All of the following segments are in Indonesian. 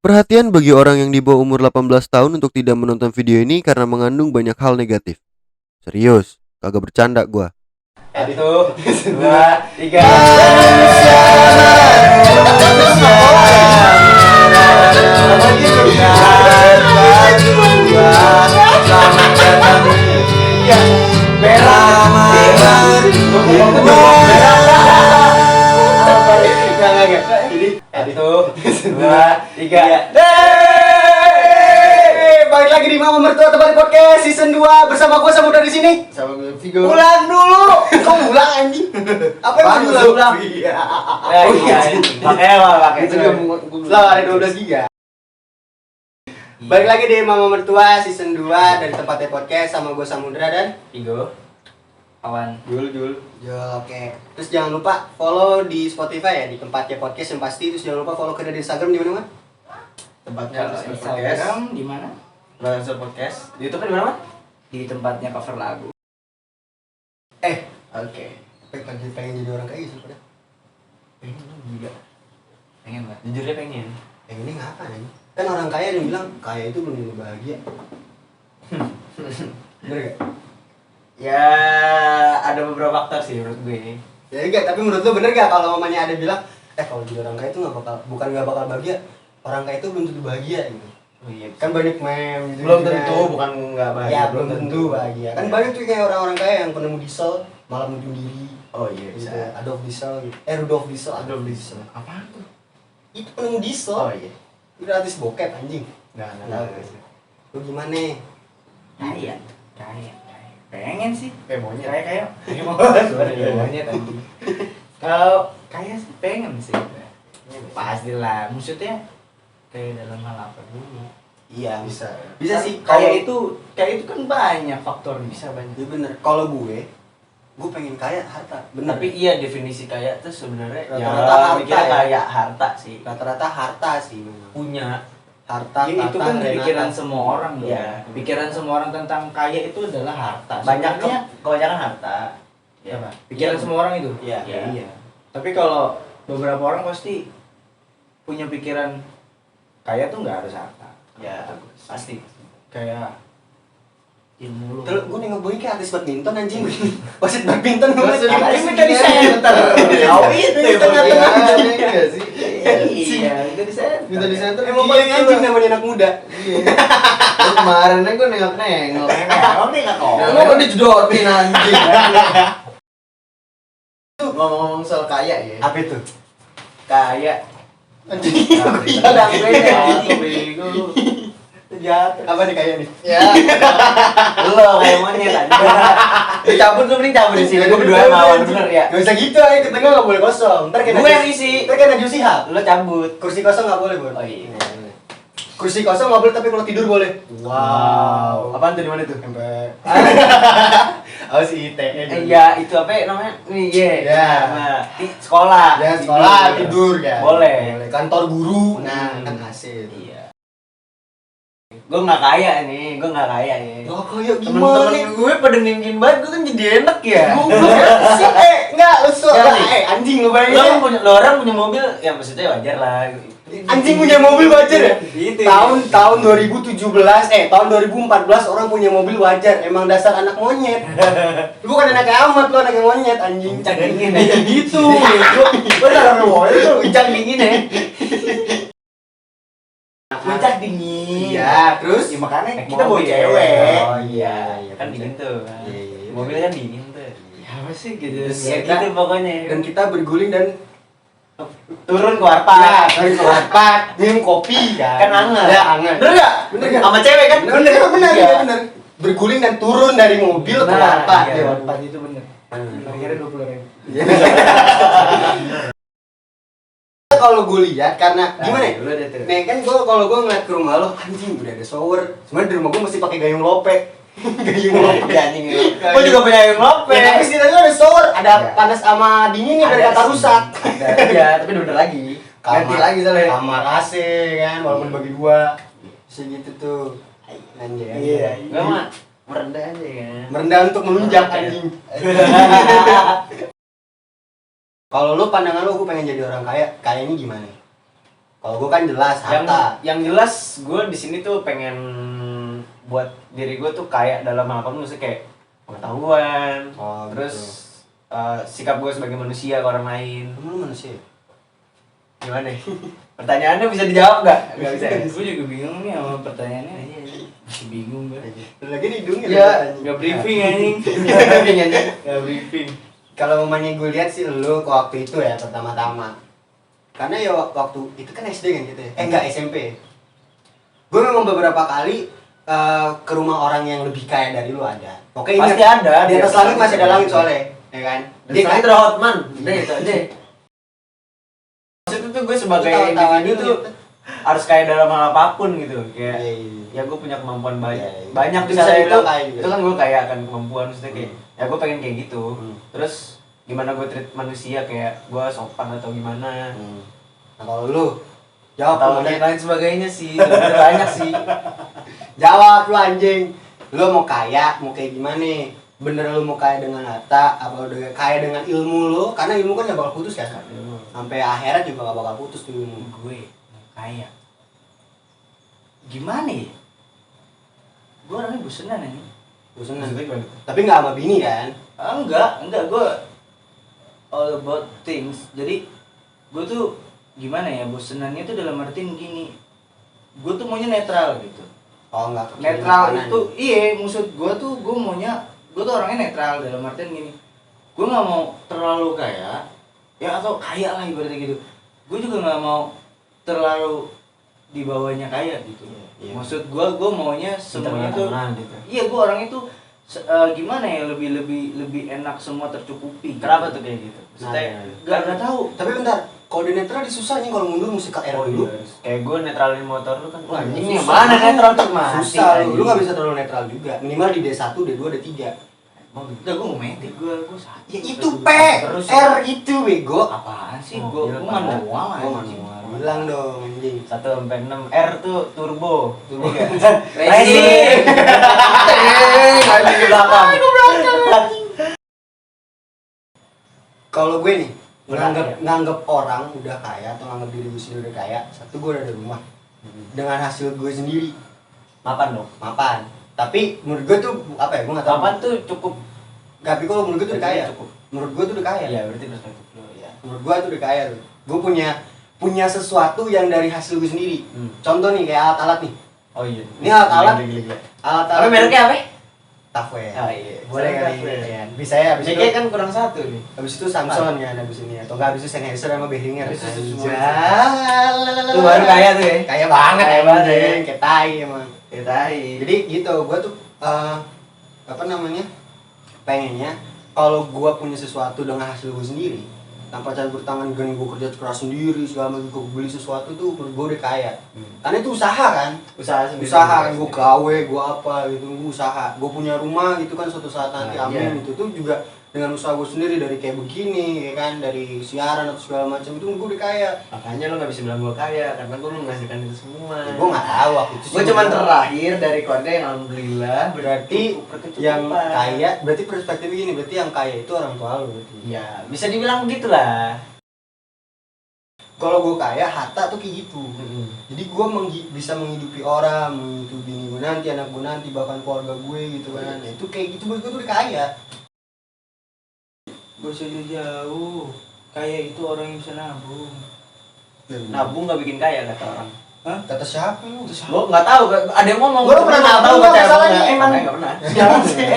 Perhatian bagi orang yang di bawah umur 18 tahun untuk tidak menonton video ini karena mengandung banyak hal negatif. Serius, kagak bercanda gua. Satu, dua, tiga. Satu, dua, tiga. Balik lagi di Mama Mertua Tempat Podcast Season 2 bersama gue Samudra di sini. Sama Vigo. Ulang dulu. Kok ulang anjing? Apa yang mau ulang? Iya. Iya. Pakai Itu juga. Selalu ada 12 giga. Balik lagi di Mama Mertua Season 2 dari Tempatnya Podcast sama gue Samudra dan Igo, awan, Jul. Oke. Terus jangan lupa follow di Spotify ya di Tempatnya Podcast yang pasti. Terus jangan lupa follow kita di Instagram di mana? Tempatnya kalau podcast. Instagram di mana? Lancer podcast. Di YouTube di mana? Di tempatnya cover lagu. Oke. Pengen jadi orang kaya sih pada. Pengen juga. Pengen lah. Jujurnya pengen. Yang ini ngapa nih? Kan orang kaya yang bilang kaya itu belum tentu bahagia. Bener gak? Ya ada beberapa faktor sih menurut gue. Ya enggak, tapi menurut lu bener gak kalau mamanya ada bilang kalau jadi orang kaya itu bukan nggak bakal bahagia, orang kaya itu belum tentu bahagia gitu. Oh iya. Kan banyak meme gitu. Belum kan. tentu, bukan nggak bahagia. Ya belum tentu bahagia. Kan banyak tuh kayak orang-orang kaya yang penemu diesel malah bunuh diri. Oh iya Gitu. bisa. Adolf Diesel gitu. Rudolf Diesel. Adolf Diesel. Apaan tuh? Itu penemu diesel. Oh iya. Itu gratis bokep anjing. Nggak Nah, tahu. lu gimana? Kaya. Pengen sih. Kayak monyet. Kayak. Kayak Monyet tadi. Kalau kaya sih pengen sih. Pastilah. Maksudnya kayak dalam hal apa dulu? Iya Bisa. Bisa Kan sih. Kayak itu kan banyak faktor bisa banyak. Ya bener. Kalau gue pengen kaya harta. Bener. Tapi iya definisi kaya tuh sebenarnya Rata-rata harta mikirnya ya. kayak harta sih. Rata-rata harta sih memang. Punya. Harta, Ya, itu kan Renata. pikiran semua orang Iya. ya. Pikiran semua orang tentang kaya itu adalah harta. Banyak Sebenarnya kebanyakan harta. ya, pikiran semua orang itu. Iya. Ya, iya. Tapi kalau beberapa orang pasti punya pikiran kaya tuh nggak harus harta. Ya, Pasti kayak ilmu lu. Terus gue nengok boy kayak artis badminton anjing. Wasit badminton gue. Wasit Katanya badminton minta di gini. center. Oh, itu ya, tengah-tengah. Iya sih. Iya, itu di sana. Minta di center. Emang paling anjing namanya anak muda. Iya. Lu kemarin gue nengok. Emang nih nggak kok. Emang udah dijodohin anjing. Ngomong-ngomong soal kaya ya. Apa itu? Kaya. Anjing. Udah beda. Bego. Jatuh. Apa nih kaya nih? Ya. Lo kayak monyet tadi. Dicabut lu mending cabut di sini. Gue berdua mawon bener ya. Gak usah gitu aja, ke tengah gak boleh kosong. Ntar kena Gue yang isi. Ntar kena Najwa Shihab. Lo cabut. Kursi kosong gak boleh, Bun. Oh iya. Kursi kosong gak boleh, tapi kalau tidur boleh. Wow. Apaan tuh di mana tuh? Sampai Oh si ITE. Iya, itu apa ya namanya? Iya. Ya. Nah, di sekolah. Ya sekolah tidur ya. Boleh. Kantor guru. Nah, Hmm. kan AC. Iya. Gue nggak kaya nih. Gak kaya gimana? Temen-temen gue pada ningin banget, gue kan jadi enak ya. Si enggak lu Jangan nih. anjing lu Lo bayangin. orang punya mobil, ya maksudnya wajar lah. Anjing punya mobil wajar ya? Gitu. Tahun 2017 tahun 2014 orang punya mobil wajar. Emang dasar anak monyet. Lu bukan anak amat, lu anak monyet anjing. Puncak dingin ya. Gitu. Gue udah monyet tuh puncak dingin ya. Puncak dingin. Iya, terus Ya, makanya naik kita bawa mobil. cewek. Oh, iya, iya, Kan puncak. dingin tuh. Kan. Iya. Mobil kan dingin tuh. Ya apa sih gitu. Terus Ya kita- gitu pokoknya. Dan kita berguling dan turun ke warpat. sorry ke warpat, minum kopi kan. Kan anget. Ya, anget. Bener gak? Bener gak? Sama cewek kan? Bener, Iya. iya bener. Berguling dan turun dari mobil ke warpat. Iya, Ya. warpat itu bener. Harganya 20.000. Kalau gue lihat karena gimana ya? Lu ada tuh. Nih kan kalau gue ngeliat ke rumah lo, anjing udah ada shower. Sebenarnya di rumah gue masih pakai gayung lope. Gayung lope. Ya anjing. Gue juga punya yang lope. Ya, tapi setidaknya ada shower, ada Ya. panas sama dinginnya biar Ada kata sih. rusak. Iya, tapi udah bener lagi. Ganti lagi soalnya. Kamar AC kan, walaupun bagi dua. Segitu tuh. Anjing. Iya. Gue mah merendah aja kan. Merendah untuk melunjak anjing. Kalau lu pandangan lu, gue pengen jadi orang kaya. Kayaknya gimana? Kalau gue kan jelas harta. Yang jelas gue di sini tuh pengen buat diri gue tuh kayak dalam hal apa, maksudnya kayak pengetahuan, Oh, terus sikap gue sebagai manusia ke orang lain. Emang lu manusia? Gimana? Pertanyaannya bisa dijawab nggak? Nggak bisa. Gue juga bingung nih sama pertanyaannya. Masih bingung gue. Lagi di hidungnya. Ya, Gak briefing anjing. Nggak briefing. Kalau mamanya gue lihat sih lu ke waktu itu ya pertama-tama. Karena ya waktu itu kan SD kan gitu ya. Enggak, SMP. Gue memang beberapa kali ke rumah orang yang lebih kaya dari lu ada. Oke, Pasti ada. Di atas langit masih ada langit soalnya, ya kan? Dia kan ada Hotman. Udah itu aja. Maksudnya tuh gue sebagai individu tuh harus kaya dalam hal apapun gitu. Kayak ya gue punya kemampuan banyak. Iya, iya. Banyak Bisa misalnya dibilang kaya juga. itu kan gue kaya akan kemampuan, maksudnya kayak ya gue pengen kayak gitu. Terus gimana gue treat manusia, kayak gue sopan atau gimana. Nah, kalau lu jawab Atau lu, dan lain sebagainya sih. Sebenarnya banyak sih. jawab lu anjing. Lu mau kaya, mau kayak gimana? Bener lu mau kaya dengan harta, apa udah kaya dengan ilmu lu? Karena ilmu kan gak bakal putus kan? Sampai akhirat juga gak bakal putus tuh ilmu. Gue mau kaya. Gimana ya? Gue orangnya bosenan anjing. Bosenan. Maksudnya gimana? Tapi gak sama bini kan? Enggak, gue all about things. Jadi gue tuh gimana ya, bosenannya tuh dalam artian gini. Gue tuh maunya netral gitu. Oh enggak. Netral itu iya, maksud gue tuh orangnya netral dalam artian gini. Gue nggak mau terlalu kaya ya, atau kaya lah ibaratnya gitu. Gue juga nggak mau terlalu di bawahnya kaya gitu. Iya. Maksud gue maunya semuanya tuh gitu. iya, gue orangnya tuh gimana ya, lebih enak semua tercukupi. Kenapa tuh kayak gitu? Nah, Gak tahu. Tapi bentar, kalau di netral disusahnya kalau mundur mesti ke R dulu. Kayak gue netralin motor lu kan. Wah, Anjing susah. nih, mana netral tuh mati. Susah, anjing. lu gak bisa terlalu netral juga. Minimal di D1, D2, D3. Udah gue mau metik, gue satu. Ya itu P, Terus R itu bego. apaan sih? Oh, Gue iya, manual Oh, anjing. manual. Bilang dong anjing. 1 sampai 6 R tuh turbo. Turbo. Racing. Anjing di belakang. Kalau gue nih, Udah nganggep orang udah kaya atau nganggep diri gue sendiri udah kaya, satu gue udah ada rumah. Dengan hasil gue sendiri, Mapan dong. mapan. Tapi menurut gue tuh apa ya? Gue nggak tahu. Mapan tuh cukup. Tapi kalau menurut gue tuh udah kaya. Cukup. Menurut gue tuh udah kaya. Iya, berarti perspektif lu ya. Menurut gue tuh udah kaya tuh. Gue punya sesuatu yang dari hasil gue sendiri. Contoh nih kayak alat-alat nih. Oh iya. Ini alat-alat. Gila. Alat-alat. Apa mereknya apa? Tafwell. Oh iya. Boleh kali Tafwell. ya. Bisa ya habis itu. Mic-nya kan kurang satu nih. Habis itu Samsung kan habis ini, atau enggak habis itu Sennheiser sama Behringer. Habis itu semua. Anjay. Tuh baru kaya tuh ya. Kaya banget, Kaya banget ya. anjing. Kayak tai emang. Ya tai. Jadi gitu, gua tuh apa namanya? Pengennya kalau gua punya sesuatu dengan hasil gua sendiri, tanpa campur tangan, gini gua kerja keras sendiri, segala macam gua beli sesuatu tuh menurut gua udah kaya. Karena itu usaha kan? Usaha sendiri. Usaha kan, gua gawe, gua apa gitu, gua usaha. Gua punya rumah gitu kan suatu saat nanti, Nah, amin. iya. Itu tuh juga dengan usaha gua sendiri, dari kayak begini ya kan, dari siaran atau segala macam itu gua udah kaya. Makanya lo gak bisa bilang gue kaya, karena gue menghasilkan itu semua. Gua nggak tahu waktu itu. Gue cuman terakhir dari keluarga yang alhamdulillah berarti berkecukupan. yang kaya, berarti perspektifnya gini, berarti yang kaya itu orang tua lu berarti. Ya, bisa dibilang begitulah. Kalau gue kaya, harta tuh kayak gitu. Jadi gue bisa menghidupi orang, menghidupi bini gue nanti, anak gue nanti, bahkan keluarga gue gitu kan. Nah, itu kayak gitu, menurut gue tuh udah kaya. Gak usah jauh-jauh. Kaya itu orang yang bisa nabung. Nabung gak bikin kaya kata orang. Kata siapa lu? Gue nggak tahu, ada yang ngomong. Gua pernah nggak nabung, percaya apa masalahnya. nggak. Emang Nggak pernah. Jangan sih.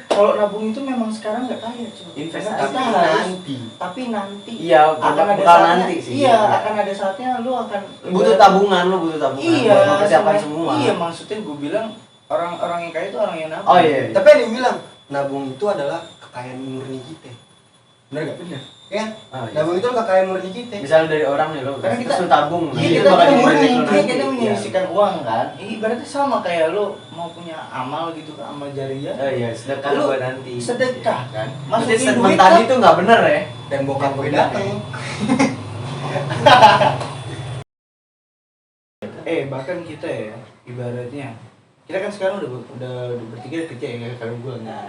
Kalau nabung itu memang sekarang nggak kaya, cuy. Investasi. Kita Tapi harus- nanti. Tapi nanti. Iya, akan ada bakal saatnya. nanti sih. Iya, akan ada saatnya lu akan Butuh tabungan, lo butuh tabungan. Iya, buat mempersiapkan sebenarnya- semua. Iya, maksudnya gue bilang orang-orang yang kaya itu orang yang nabung. Oh iya. Tapi ada yang bilang, nabung itu adalah kekayaan murni kita. Bener gak? Bener. Ya, Oh, iya. nabung itu kekayaan murni kita. Misalnya dari orang nih lo, Karena kita- terus lo tabung. Iya, nanti kita itu bakal jadi murni, milik lo nanti. kita Iya. menyisihkan uang kan. Ibaratnya sama kayak lu mau punya amal gitu kan, amal jariah. Oh iya, sedekah Lu buat nanti. sedekah kan. Maksudnya Masukin statement duit tadi kan. tuh nggak bener ya. Dan bokap gue dateng. Bahkan kita ya, ibaratnya kita kan sekarang udah bertiga kerja ya, kalau gue enggak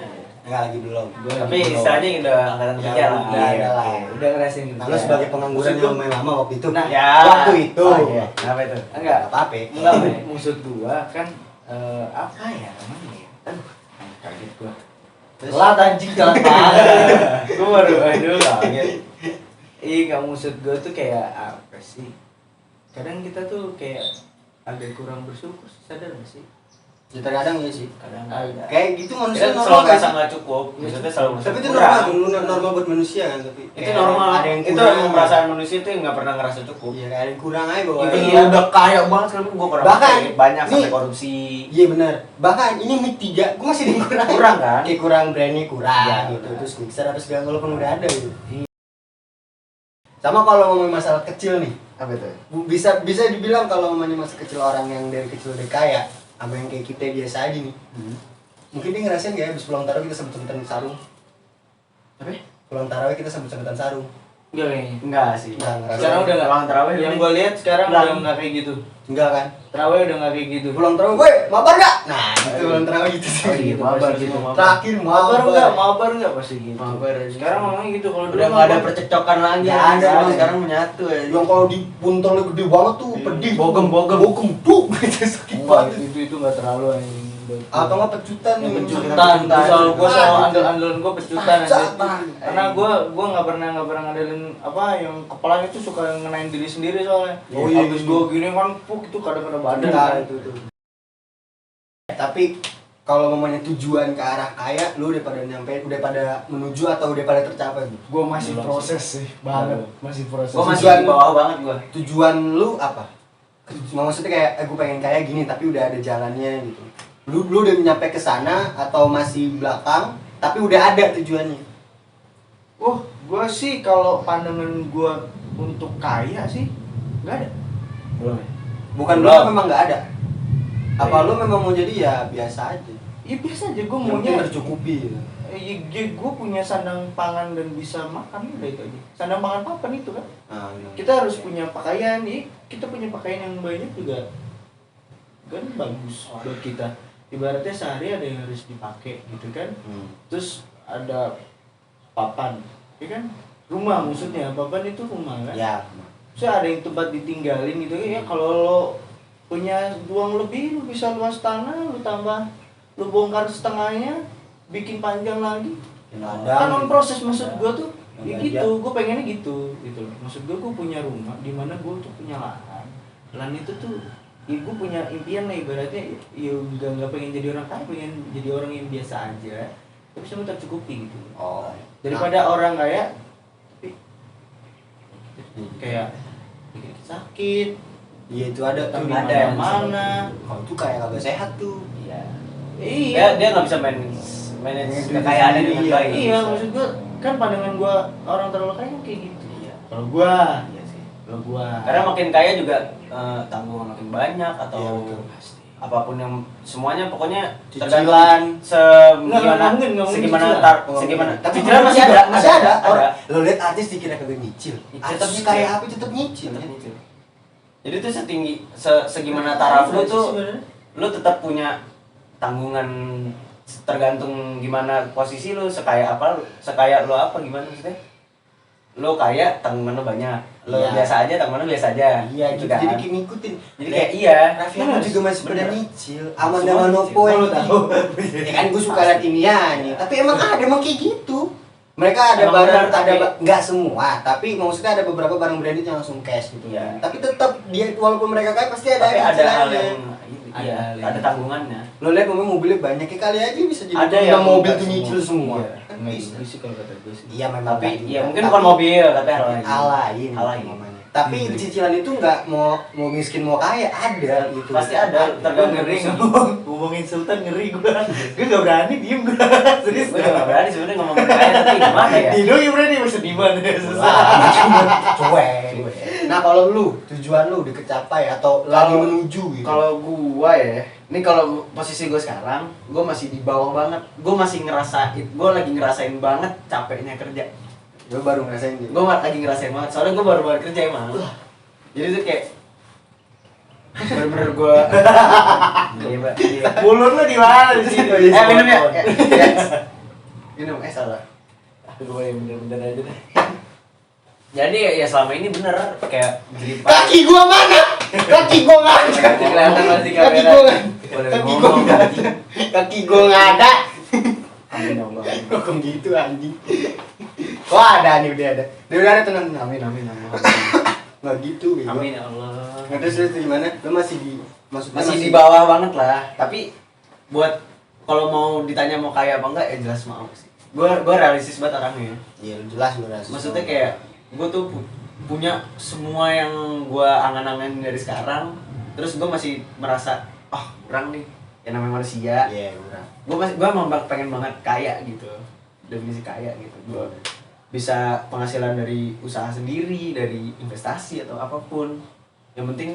lagi belum. Tapi istilahnya udah angkatan Ya, tiga lah. udah, Iya lah. udah ngerasain gitu. Nah, lu sebagai pengangguran Maksud yang gua- lumayan lama waktu itu. Nah, Ya. Waktu itu. Oh, iya. Apa itu? Enggak, Apa-apa. enggak, maksud gua kan apa ya namanya ya? Aduh, kaget gua. Telat anjing telat banget. Gua baru aduh kaget. Iya, enggak, maksud gua tuh kayak apa sih? Kadang kita tuh kayak agak kurang bersyukur, sadar gak sih? Ya terkadang ya sih. Kadang Agak. Kayak gitu kita manusia selalu normal kan. merasa nggak cukup, maksudnya selalu merasa Tapi itu kurang. normal buat manusia kan, tapi Itu kayak normal. ada yang Itu kurang. emang perasaan manusia itu yang nggak pernah ngerasa cukup. Iya, kayak ada yang kurang aja bawa. Itu Iya. udah kaya banget sekarang gue kurang Bahkan, banyak sampai nih, korupsi. Iya benar. Bahkan ini mic 3, gua masih ada yang kurang. Kurang kan? Kayak kurang brandnya kurang Iya, gitu. benar. Terus mixer apa segala walaupun udah ada gitu. Sama kalau ngomongin masalah kecil nih, Apa itu? bisa dibilang kalau ngomongin masa kecil orang yang dari kecil udah kaya, sama yang kayak kita biasa aja nih. Mungkin dia ngerasain nggak ya, habis pulang tarawih kita sebut-sebutan sarung. Apa? Pulang tarawih kita sebut-sebutan sarung. Enggak kayaknya. Enggak sih. Nggak ngerasain. Sekarang udah enggak. Pulang tarawih Yang ini. gua lihat sekarang Pulang. udah enggak kayak gitu. Enggak kan? Terawih udah enggak kayak gitu. Pulang tarawih, woi, mabar nggak? Nah, itu pulang tarawih gitu sih. Oh, gitu, mabar pasti gitu, gitu. mabar. Terakhir Mabar enggak pasti gitu. Mabar aja. Sekarang ngomongnya gitu, kalau dulu Udah nggak ada percekcokan lagi. Nggak ada, Sekarang Bang. sekarang menyatu ya. Yang kalau di puntelnya gede banget tuh, pedih. Bogem. Bogem, tuh. Itu sakit Enggak, banget. itu enggak terlalu anjing. Atau nggak pecutan Yang nih. pecutan, gua selalu Ah, andel-andelan gua pecutan Pecut, anjing. Bang. Karena gua nggak pernah ngandelin apa yang kepalanya itu suka ngenain diri sendiri soalnya. Oh, iya, Habis iya. gua gini kan puk itu kadang-kadang badan. Bentar, kan. itu tuh. Tapi kalau ngomongnya tujuan ke arah kaya, lu udah pada menuju atau udah pada tercapai? Bu? Gua masih Belum proses sih, banget. Masih proses. Gue masih Tujuan- di bawah banget gue. Tujuan lu apa? Maksudnya kayak gue pengen kaya gini tapi udah ada jalannya gitu. Lu udah nyampe ke sana atau masih belakang tapi udah ada tujuannya? Gua sih kalau pandangan gua untuk kaya sih nggak ada. Belum. Bukan Belum. lu memang nggak ada. Apa lu memang mau jadi ya biasa aja? Ya biasa aja gua Yang maunya. penting tercukupi gitu. Gue punya sandang pangan dan bisa makan udah itu aja. Sandang pangan papan itu kan. Nah, gitu. Kita harus punya pakaian nih. Kita punya pakaian yang banyak juga kan bagus buat kita. Ibaratnya sehari ada yang harus dipakai gitu kan. Terus ada papan, ya kan? Rumah maksudnya, papan itu rumah kan. Ya. Terus ada yang tempat ditinggalin gitu ya. Kalau lo punya uang lebih, lu bisa luas tanah, lu tambah, lu bongkar setengahnya, bikin panjang lagi. Kan on proses maksud gua tuh ya gitu, gua pengennya gitu loh. Maksud gua punya rumah di mana gua tuh punya lahan. Lahan itu tuh ya gua punya impian lah ibaratnya ya enggak pengen jadi orang kaya, pengen jadi orang yang biasa aja. Tapi semua tercukupi gitu. Oh. Daripada orang kaya tapi kayak dikit sakit, Iya itu ada tuh. tapi ada ada yang yang mana. Kalau itu kayak kagak sehat tuh. Iya. Iya. Dia nggak bisa manage Iya, kekayaannya dengan iya, baik. Iya, maksud gua kan pandangan gua orang terlalu kaya kan kayak gitu. Iya. Kalau gua, Iya sih. kalau gua. Karena makin kaya juga tanggungan makin banyak atau Iya, betul. apapun yang semuanya pokoknya Cicilan. segimana Nggak mungkin segimana cicilan. tar Oh, segimana iya. Tapi cicilan masih ada masih ada. ada. Lo lihat artis dikira kagak nyicil. Tetap Artis nyicil. kayak apa tetap nyicil. Tetap kan? nyicil. Jadi tuh setinggi segimana taraf lu tuh lu tetap punya tanggungan tergantung gimana posisi lu, sekaya apa lu apa gimana maksudnya. Lu kaya tanggungan lu banyak, lu Iya. biasa aja tanggungan lu biasa aja. Iya gitu gitu. kan. Jadi kayak ngikutin. Jadi kayak iya. Raffi Ahmad juga masih pada Bener. nyicil. Amanda Semua Manopo nyicil. yang tahu. Ya kan gue suka liat ini ya nih. Tapi emang ada emang kayak gitu. Mereka ada Emang barang, benar, tapi- nggak semua, tapi maksudnya ada beberapa barang branded yang langsung cash gitu. Iya. Tapi tetap dia walaupun mereka kaya pasti ada Tapi ada hal cicilannya. yang Ada iya, hal yang- ada tanggungannya. Lo lihat mobilnya banyak ya kali aja bisa jadi Ada punya yang mobil nggak tuh nyicil semua. Iya. Kan Nggak bisa. gitu sih kalau kata gue sih. Iya memang Tapi nggak juga. ya mungkin Tapi- bukan mobil tapi hal lain. hal lain. Hal lain. namanya. Tapi cicilan itu nggak mau miskin mau kaya ada gitu. Pasti ada, Gue tergantung ngeri posisi. ngomongin Sultan ngeri gue. Gue gak berani diem gue. Serius. Gue juga gak berani sebenarnya ngomongin kaya tapi gimana ya? Dino yang berani masih di mana ya susah. Cuek. Nah kalau lu tujuan lu udah kecapai atau lagi menuju gitu. Kalau gua ya, ini kalau posisi gua sekarang, gua masih di bawah banget. Gua masih gua lagi ngerasain banget capeknya kerja. gue baru ngerasain gitu. Gua lagi ngerasain banget, soalnya gua baru kerja emang. Jadi tuh kayak bener-bener gua Iya Iya, Pak. Iya. Mulut lu di mana di sini? Minum ya. Minum salah. Gue yang bener-bener aja deh. Jadi ya selama ini bener kayak jadi Kaki gua mana? Kaki gua nggak ada. Kelihatan masih Kaki kamera. gua nggak ada. Kaki gua nggak ada. Kaki gua nggak ada. Amin Allah. Kok gitu anjing? Wah ada nih udah ada. Udah ada tenang. amin amin amin. Nggak gitu. bego. Amin ya Allah. Nggak terus gimana? Lo masih di maksudnya Masih di bawah banget lah. Tapi buat kalau mau ditanya mau kaya apa enggak ya jelas mau sih. Gue realistis banget orangnya. Iya jelas lu rasa. Maksudnya kayak gue tuh punya semua yang gue angan-angan dari sekarang. Terus gue masih merasa kurang nih. Yang namanya manusia. Iya kurang. Gue emang pengen banget kaya gitu. Definisi kaya gitu. Gue bisa penghasilan dari usaha sendiri, dari investasi atau apapun. Yang penting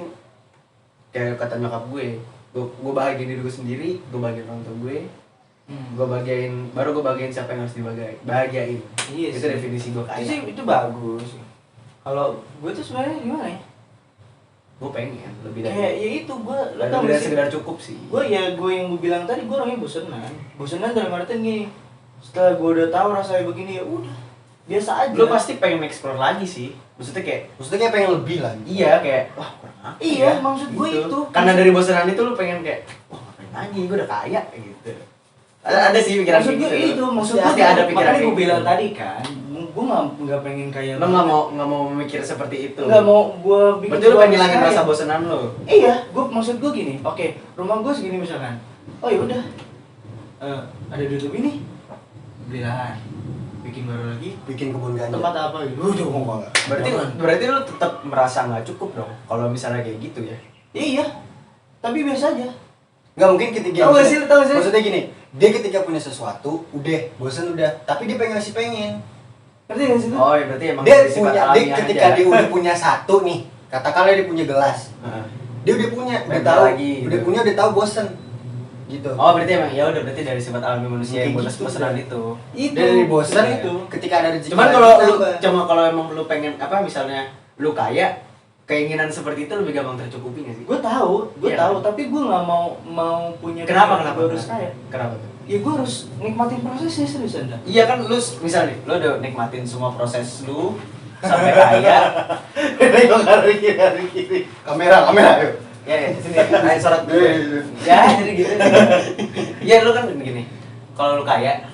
kayak kata nyokap gue bahagiain diri gue sendiri, gue bahagiain orang tua gue, gue bahagiain siapa yang harus dibahagiain. Iya Itu sih. definisi gue kaya. Itu bagus. Kalau gue tuh sebenarnya gimana ya? Gue pengen lebih dari Kayak ya itu gue, lo tau lebih gak dari sih? sekedar cukup sih. Gue yang gue bilang tadi, gue orangnya bosenan dalam artian gini, setelah gue udah tahu rasanya begini ya udah biasa aja. Lo pasti pengen explore lagi sih. Maksudnya kayak pengen lebih lagi. iya kayak kurang apa Iya, ya? maksud gue itu. Karena dari bosanan itu lo pengen kayak ngapain lagi, gue udah kaya gitu. Ada sih pikiran maksud gue kayak gitu. itu, maksud Pasti gue ada pikiran makanya kayak gue bilang gitu. tadi kan, gue nggak pengen kayak Lo nggak mau memikir seperti itu. nggak mau gue bikin Berarti lo gua pengen ngilangin kaya. rasa bosanan lo. Iya, gue maksud gue gini, oke, rumah gue segini misalkan, oh ya udah, ada duit lebih nih, beli lahan, bikin baru lagi, Bikin kebun ganja. tempat apa gitu, udah ngomong banget. Berarti lo tetap merasa nggak cukup dong kalau misalnya kayak gitu ya. Iya, tapi biasa aja. Nggak mungkin ketika Tahu nggak sih, tahu nggak sih? Maksudnya gini, dia ketika punya sesuatu, udah bosan udah, tapi dia masih pengen. Ngerti nggak sih lu? Oh, ya berarti emang Dia dari sifat punya, dia alamiah ketika aja. dia udah punya satu nih, katakanlah dia punya gelas, Heeh. dia udah punya, udah Pengen tahu, lagi, udah gitu. punya, udah tahu bosan, gitu. Oh, berarti emang ya udah berarti dari sifat alami manusia yang Kayak bosan gitu, bosanan udah. itu. Itu. Dia dari bosan Iya. itu, ketika ada rezeki. Cuman lagi, kalau lu tambah. emang lu pengen apa misalnya lu kaya, keinginan seperti itu lebih gampang tercukupi nggak sih? Gue tahu, Iya. tahu, tapi gue nggak mau punya. Kenapa gue harus kaya. Kenapa tuh? Ya gue harus nikmatin prosesnya seriusan dah. Iya kan lu misalnya lu udah nikmatin semua proses lu sampai kaya. Nengok hari kiri. kamera, yuk. Ya, sini. Ayo sorot dulu. Iya. Ya, jadi gitu. Iya, lu kan begini. Kalau lu kaya,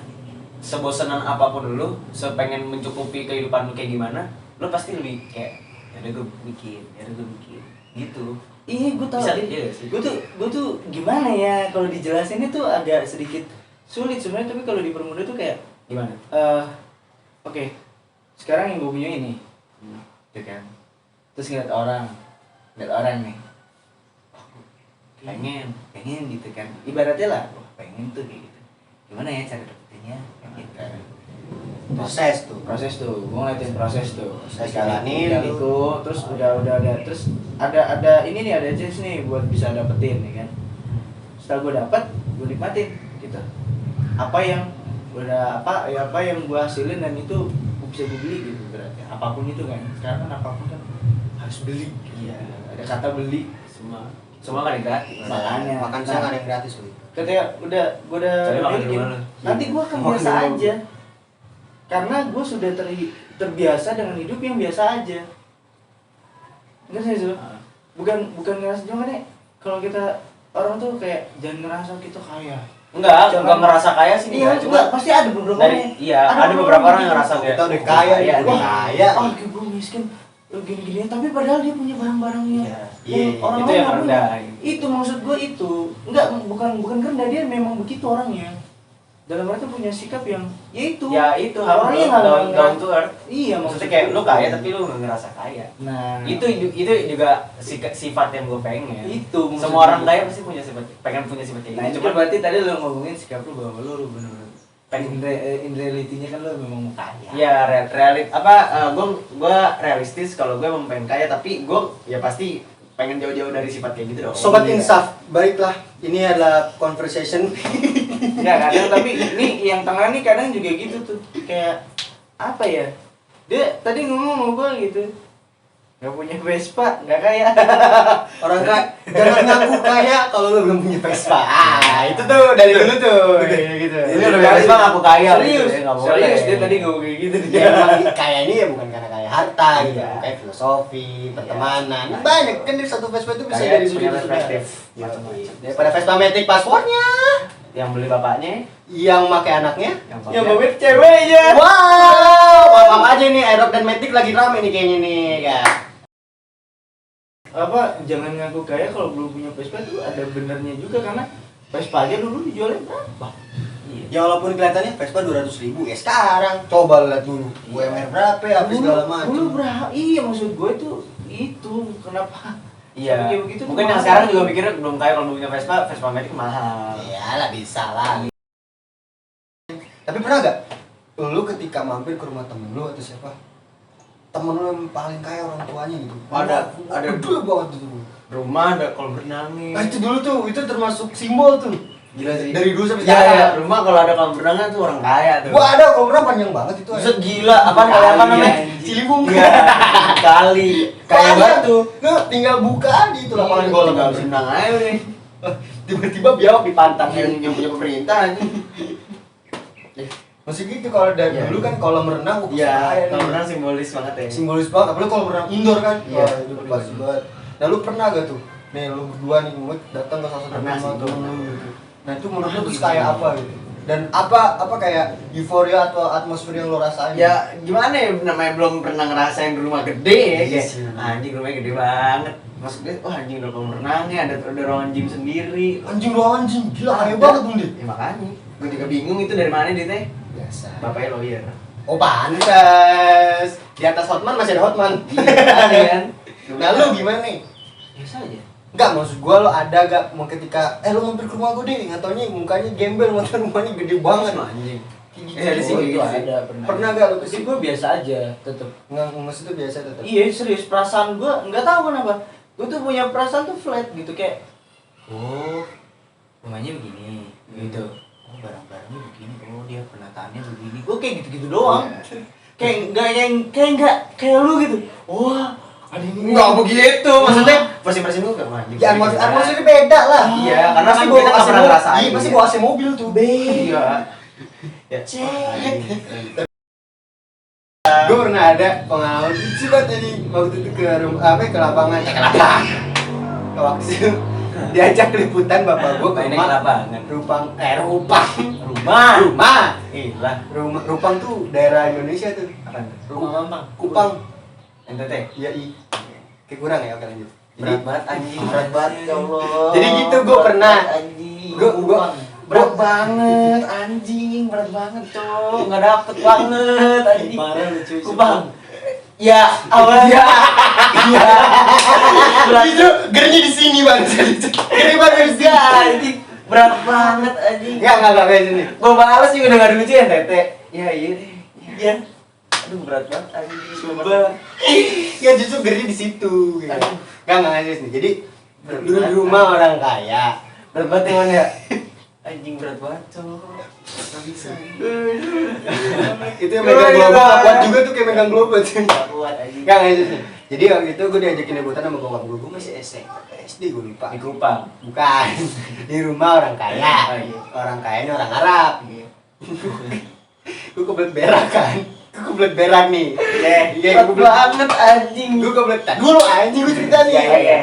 sebosenan apapun lu, sepengen mencukupi kehidupan lu kayak gimana, lu pasti lebih kayak ya udah gue bikin, gitu. Iya, gue tahu. Bisa, iya sih. Gue tuh gimana ya kalau dijelasin itu agak sedikit sulit sebenarnya, tapi kalau dipermudah tuh kayak Gimana? oke. Sekarang yang gue punya ini, Gitu kan. terus ngeliat orang nih, Pengen gitu kan. ibaratnya lah, wah pengen tuh kayak gitu. Gimana ya cara dapetinnya? Kayak gitu. Proses tuh, gue ngeliatin proses tuh. Proses jalanin, Itu, terus udah ada, terus ada ini nih, ada tips nih buat bisa dapetin ya kan. Setelah gue dapet, gue nikmatin gitu. Apa yang gue hasilin dan itu bisa gue beli gitu berarti. Apapun itu kan, sekarang kan apapun kan harus beli. Iya. Ada kata beli. Semua kan gratis. Makanya. Makan siang ada yang gratis loh. Ketika gue udah Cari makan di bikin, mana? nanti gue akan Makan biasa di mana? aja. Karena gue sudah terbiasa dengan hidup yang biasa aja. Enggak sih, Zul? Bukan ngerasa cuma nih kalau kita orang tuh kayak jangan ngerasa kita kaya. Enggak Jangan- ngerasa kaya sih. Iya, Cuma pasti ada beberapa dari orang. iya, ada beberapa orang yang ngerasa Kita udah "Oh, kaya, nih, udah nih." kaya. Ah, gue miskin, gini-gini, tapi padahal dia punya barang-barangnya. Iya, iya, Orang itu lain yang nggak rendah. punya. Itu maksud gue itu. Enggak, bukan rendah, dia memang begitu orangnya. Dalam arti punya sikap yang ya itu. Ya itu Orangnya harus nggak- down to earth. Iya, Maksudnya kayak lu kaya tapi lu nggak ngerasa kaya. Nah, Itu juga sifat yang gue pengen. itu maksud Semua orang gue. kaya pasti punya sifat, pengen punya sifat kayak Nah, gitu. itu kan berarti tadi lu ngomongin sikap lu bahwa lu bener-bener in reality-nya kan lu memang mau kaya. ya gue realistis kalau gue emang pengen kaya, tapi gue ya pasti pengen jauh-jauh dari sifat kayak gitu dong. Sobat Iya. Insaf, baiklah. Ini adalah conversation. Enggak kadang, tapi ini yang tengah nih kadang juga gitu tuh. Kayak apa ya? Dia tadi ngomong sama gua gitu. Nggak punya Vespa, nggak kaya. Orang kaya jangan ngaku kaya kalau lu belum punya Vespa. Itu tuh dari dulu tuh. Gitu. Ini udah Vespa ngaku kaya. Serius, Nggak boleh. serius dia tadi ngomong kayak gitu Ya, emang kaya ini ya bukan karena kaya harta gitu, Iya. kayak filosofi, pertemanan. Banyak kan dari satu Vespa itu bisa Kaya dari punya sudut perspektif. macam-macam. Daripada Vespa Matic paspornya, Yang beli bapaknya, yang pakai anaknya. yang bawa ceweknya. Wow, maaf aja nih Aerox dan Matic lagi rame nih kayaknya nih, kan. Apa jangan ngaku kaya kalau belum punya Vespa tuh ada benernya juga, karena Vespa aja dulu dijualnya berapa? Ya walaupun kelihatannya Vespa 200.000 ya sekarang coba lihat dulu UMR berapa ya apa segala macam. Dulu berapa? Iya, maksud gue itu kenapa? iya. Kayak begitu tuh Mungkin yang mahal. sekarang juga mikirnya belum kaya kalau punya Vespa, Vespa Matic mahal. Iyalah bisa lah. Tapi pernah gak lu ketika mampir ke rumah temen lu atau siapa, temen lu yang paling kaya orang tuanya gitu? Ada dulu banget tuh. Rumah ada kolam renangnya. Nah itu dulu tuh, itu termasuk simbol tuh. Gila sih. Dari dulu sampai Iya, iya. sekarang. Rumah kalau ada kolam renangnya tuh orang kaya tuh. Gua ada kolam renang panjang banget itu. Buset gila, apaan kali apa namanya? Ciliwung. Iya. Kali. Kaya banget tuh. Nggak, tinggal buka aja itu lapangan Iya, bola. tinggal senang aja udah. Tiba-tiba biawak dipantang Yang punya pemerintah aja. Masih gitu kalau dari Iya. dulu kan kolam renang kaya Iya, nih. kolam renang simbolis banget ya. Simbolis banget, apalagi kolam renang indoor kan. Iya. Wah, itu pasti banget. Nah, lu pernah gak tuh? Nih, lu berdua nih mau datang ke salah satu Pernah rumah sih, temen pernah. lu gitu. Nah, itu menurut lu tuh kayak apa gitu? Dan apa kayak euforia atau atmosfer yang lo rasain? Ya gimana ya, namanya belum pernah ngerasain rumah gede ya, Iya kayak sih. anjing rumahnya gede banget. Maksudnya wah anjing ada kolam renangnya, ada ruangan gym sendiri. Anjing lu anjing, gila kaya Ada. banget dong dia. Ya makanya, gue juga bingung itu dari mana dia teh. Biasa. Bapaknya lawyer. Oh, pantes. Di atas Hotman masih ada Hotman. Iya kan? Nah, lu gimana nih? Biasa aja. Enggak, maksud gua lo ada gak mau ketika lu mampir ke rumah gua deh, nggak taunya mukanya gembel, motor rumahnya gede banget. Anjing. Kayak gitu. Iya, di sini itu gitu sih. ada pernah. Pernah gak lu Tapi kesini? gue biasa aja tetep. Nggak, maksud itu biasa tetap. Iya, serius, perasaan gue nggak tahu kenapa. Gue tuh punya perasaan tuh flat gitu, kayak oh, rumahnya begini gitu. Oh, barang-barangnya begini. Oh, dia penataannya begini. Gue kayak gitu-gitu doang. Kayak kayak lu gitu. Wah, ada ini. Enggak begitu, maksudnya first lu enggak anjing. Ya, atmosfernya beda lah. Iya, karena pasti kan bawa kita nggak AC pernah mobil. ngerasain. Iya, pasti Iya. bawa AC mobil tuh. Iya. Ya, Gue pernah ada pengalaman lucu banget tadi waktu itu ke rumah, ke lapangan. Ke waktu itu diajak liputan bapak gue ke Mainnya rumah ke lapangan. rumah Gila. Rupang tuh daerah Indonesia tuh. Apaan tuh? Kupang. NTT. Iya, kayak kurang ya, oke lanjut. Berat banget anjing. Berat banget, ya Allah. Jadi gitu gue pernah. Anjing. Gue berat banget anjing, berat banget, Cok. Enggak dapet banget anjing. Parah lucu. Kupang. Ya, awalnya. Iya. Berat. itu gernya di sini bang. Geri banget di sini. Anjing. Berat banget anjing. Enggak kayak sini. Gue balas juga udah gak lucu ya Tete. Ya iya deh. Iya. Aduh berat banget anjing. Coba. Ya justru gernya di situ. Gitu. Aduh. Enggak serius nih. Jadi dulu di rumah orang kaya. Berat banget yang mana ya? Anjing berat banget Cok. Gak bisa. Itu yang megang global kuat juga tuh, kayak megang global tuh. Gak kuat anjing. Enggak serius nih. Jadi waktu itu gue diajakin liputan sama bokap gue masih SD gue lupa. Di Kupang. Bukan. Di rumah orang kaya. Oh, iya. Orang kaya ini orang Arab. Gue kebelet berak kan. Gue kebelet berak nih. Iya, Berat banget anjing. Gue kebelet dulu anjing gue cerita nih.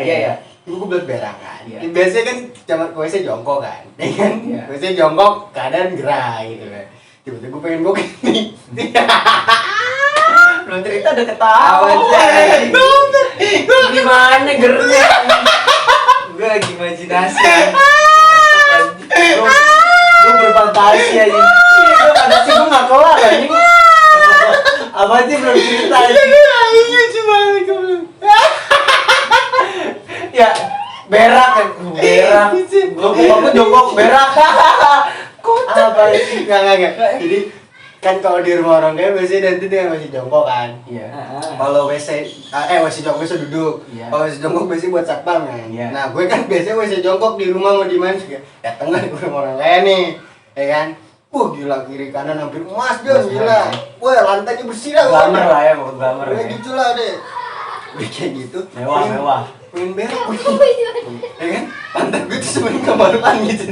Iya. Gue kebelet berak kan. Iya. Biasanya kan zaman WC jongkok kan. Ya kan? Iya. WC jongkok keadaan gerak gitu kan. Tiba-tiba gue pengen bokeh nih. Belum cerita udah ketawa. Awan, Gimana gernya? Gue lagi imajinasi. Gue berfantasi aja. Gue fantasi gue gak kelar anjing. Apa sih belum cerita anjing? Ya, berak kan. Berak. Gue jongkok berak. Apa sih? Enggak. Jadi kan kalau di rumah orang kaya biasanya nanti dia masih jongkok kan. Iya. Kalau WC jongkok WC duduk. Iya. Kalau WC jongkok biasanya buat satpam kan. Iya. Nah, gue kan biasanya WC jongkok di rumah mau di mana juga. Dateng kan ke rumah orang kaya nih. Ya kan? Gila kiri kanan hampir emas dia Emas, gila. emas. Wah, lantainya bersih lah. Glamour lah ya, mau glamour Ya ya. gitu lah deh. Udah kayak gitu. Mewah. Pengen berak. Ya kan? Pantat gue tuh sebenarnya kemaruan gitu.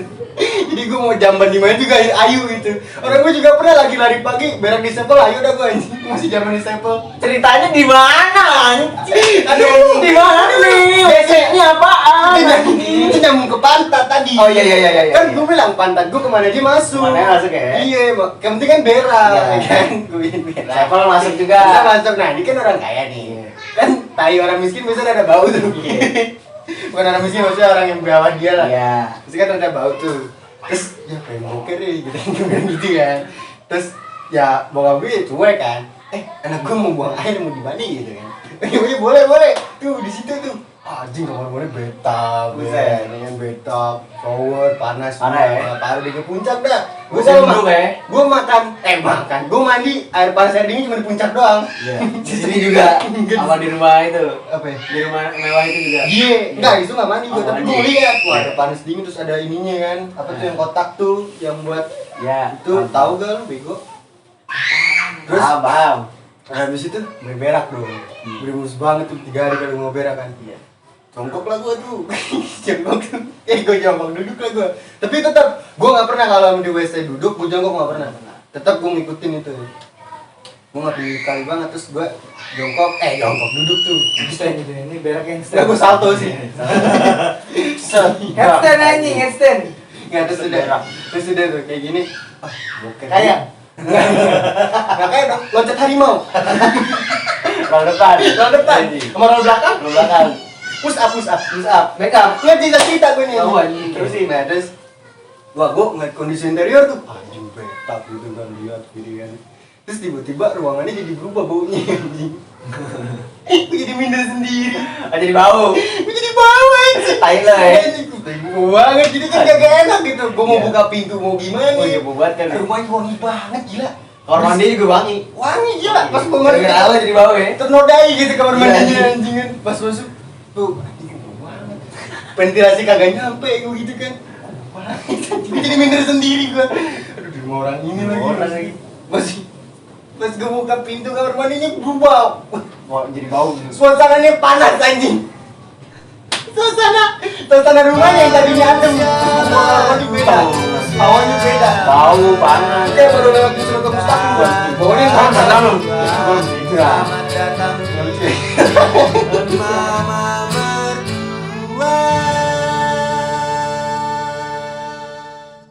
Jadi gue mau jamban di mana juga ayu gitu. Orang gue juga pernah lagi lari pagi berak di stapel, ayo dah gue anjing. Masih zaman di stapel. Ceritanya di mana anjing? Aduh, Di mana nih? WC-nya apaan? Itu nyambung ke pantat tadi. Oh iya. Kan gue bilang pantat gue kemana aja masuk. Kemana masuk ya? Iya, yang penting kan berak, Iya. ya kan? Gue bikin berak. Level masuk juga. Bisa masuk. Nah, ini kan orang kaya nih. Kan tai orang miskin biasanya ada bau tuh. Bukan orang miskin, maksudnya orang yang bawah dia lah. Iya. Pasti kan ada bau tuh. Terus ya pengen boker deh gitu, gitu kan. Terus ya bokap gue ya cuek kan. Anak gue mau buang air mau di mana gitu kan. Boleh. Tuh di situ tuh. Anjing kamar-kamarnya betap, Buset. dengan betap, shower, panas ya? parah di puncak dah. Gue Musim selalu dulu, ya? gue makan, gue mandi air panas air dingin cuma di puncak doang. Iya. Di sini juga sama di rumah itu. Apa ya? Di rumah mewah itu juga. Iya, enggak itu nggak mandi gue, Oh, tapi mandi. gue lihat, wah ada panas dingin terus ada ininya kan, apa tuh yang kotak tuh, yang buat Ya. itu tahu gak lu bego? Terus Paham. habis itu berak dong, berimus banget tuh 3 hari kali mau berak kan. Iya. Jongkok lah gue tuh, jongkok tuh, gue jongkok duduk lah gue. Tapi tetap gue nggak pernah kalau di WC duduk, gue jongkok nggak pernah. Tetap gue ngikutin itu. Gue nggak pilih kali banget terus gue jongkok duduk tuh. Stand gitu, ini berak yang Nah, gue salto sih. Headstand anjing, headstand. Nggak, terus udah tuh kayak gini. Boker. Kayak Nggak kayak dong, loncat harimau. Roll depan. Roll depan, sama roll belakang. Roll belakang. Push up. Make up. Nggak cita gue nih. Tahu, anjing. Terusin, nah terus gue ngeliat kondisi interior tuh, anjing betap gitu kan, lihat gini kan. Terus tiba-tiba ruangannya jadi berubah baunya anjing. Gue jadi minder sendiri. Jadi bau. Gue jadi bau anjing. Tai lo ya. Anjing, gue bego banget, jadi kan kagak enak gitu. Gue mau Iya. buka pintu mau gimana. Oh iya, buat kan. Rumahnya wangi banget gila. Kamar mandi juga wangi. Wangi gila, pas gue ngeliat Gara-gara lo jadi bau ya. ternodai gitu kamar Iya, mandinya anjing. anjing kan. Pas masuk tuh anjing bau banget. Ventilasi kagak nyampe gue gitu kan. Gue jadi minder sendiri gue. Aduh di rumah orang ini lagi. Orang lagi. Masih pas gue buka pintu kamar mandinya berubah. Mau jadi bau. Suasananya panas anjing. Suasana rumahnya yang tadinya adem. Kamar mandi beda. Hawanya beda. Bau panas. Kayak baru lewat di Surga Mustaqim gua. Baunya panas. Panas, lu. Nggak lucu ya.